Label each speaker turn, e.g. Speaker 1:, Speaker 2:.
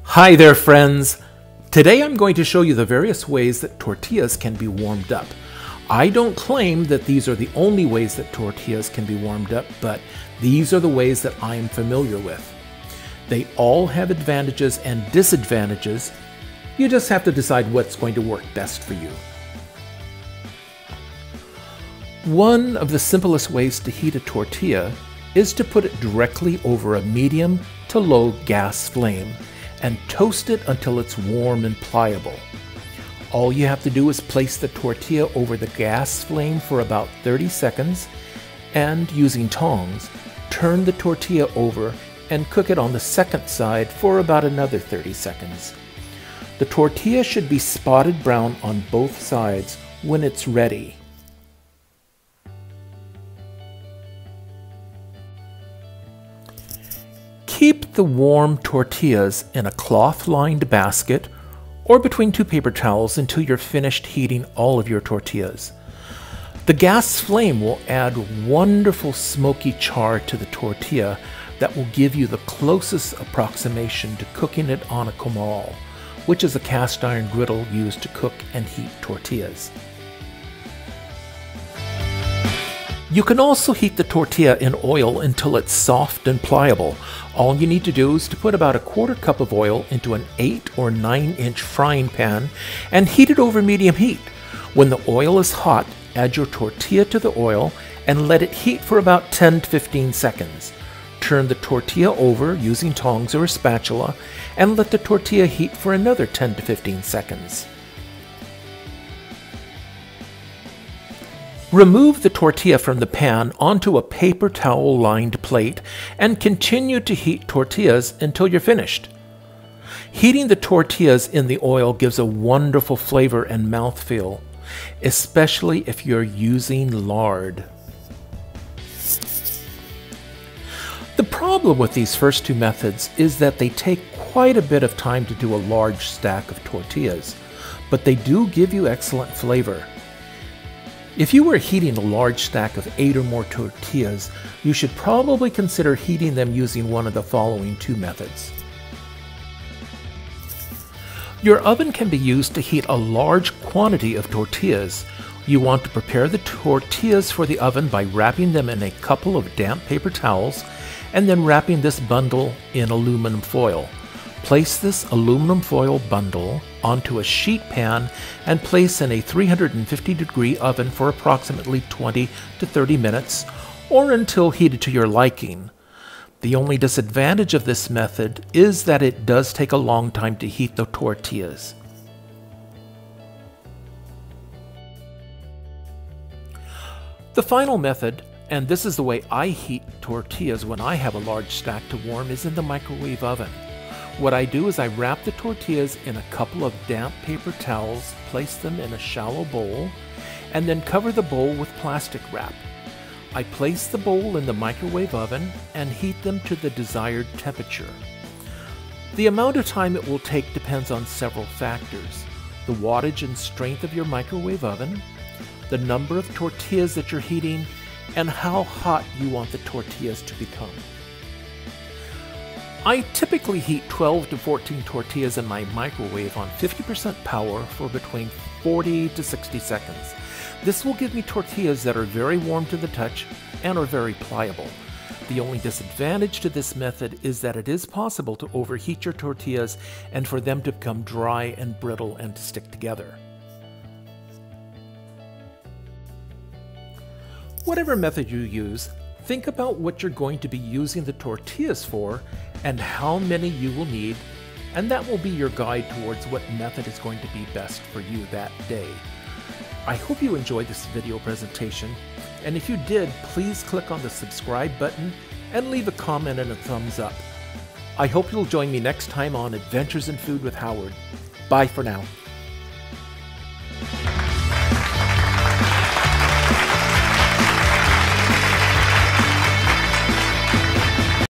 Speaker 1: Hi there, friends! Today I'm going to show you the various ways that tortillas can be warmed up. I don't claim that these are the only ways that tortillas can be warmed up, but these are the ways that I am familiar with. They all have advantages and disadvantages. You just have to decide what's going to work best for you. One of the simplest ways to heat a tortilla is to put it directly over a medium to low gas flame and toast it until it's warm and pliable. All you have to do is place the tortilla over the gas flame for about 30 seconds and, using tongs, turn the tortilla over and cook it on the second side for about another 30 seconds. The tortilla should be spotted brown on both sides when it's ready. Keep the warm tortillas in a cloth-lined basket or between two paper towels until you're finished heating all of your tortillas. The gas flame will add wonderful smoky char to the tortilla that will give you the closest approximation to cooking it on a comal, which is a cast iron griddle used to cook and heat tortillas. You can also heat the tortilla in oil until it's soft and pliable. All you need to do is to put about a quarter cup of oil into an 8 or 9-inch frying pan and heat it over medium heat. When the oil is hot, add your tortilla to the oil and let it heat for about 10 to 15 seconds. Turn the tortilla over using tongs or a spatula and let the tortilla heat for another 10 to 15 seconds. Remove the tortilla from the pan onto a paper towel lined plate and continue to heat tortillas until you're finished. Heating the tortillas in the oil gives a wonderful flavor and mouthfeel, especially if you're using lard. The problem with these first two methods is that they take quite a bit of time to do a large stack of tortillas, but they do give you excellent flavor. If you were heating a large stack of 8 or more tortillas, you should probably consider heating them using one of the following two methods. Your oven can be used to heat a large quantity of tortillas. You want to prepare the tortillas for the oven by wrapping them in a couple of damp paper towels and then wrapping this bundle in aluminum foil. Place this aluminum foil bundle onto a sheet pan and place in a 350-degree oven for approximately 20 to 30 minutes or until heated to your liking. The only disadvantage of this method is that it does take a long time to heat the tortillas. The final method, and this is the way I heat tortillas when I have a large stack to warm, is in the microwave oven. What I do is I wrap the tortillas in a couple of damp paper towels, place them in a shallow bowl, and then cover the bowl with plastic wrap. I place the bowl in the microwave oven and heat them to the desired temperature. The amount of time it will take depends on several factors: the wattage and strength of your microwave oven, the number of tortillas that you're heating, and how hot you want the tortillas to become. I typically heat 12 to 14 tortillas in my microwave on 50% power for between 40 to 60 seconds. This will give me tortillas that are very warm to the touch and are very pliable. The only disadvantage to this method is that it is possible to overheat your tortillas and for them to become dry and brittle and to stick together. Whatever method you use, think about what you're going to be using the tortillas for and how many you will need, and that will be your guide towards what method is going to be best for you that day. I hope you enjoyed this video presentation, and if you did, please click on the subscribe button and leave a comment and a thumbs up. I hope you'll join me next time on Adventures in Food with Howard. Bye for now.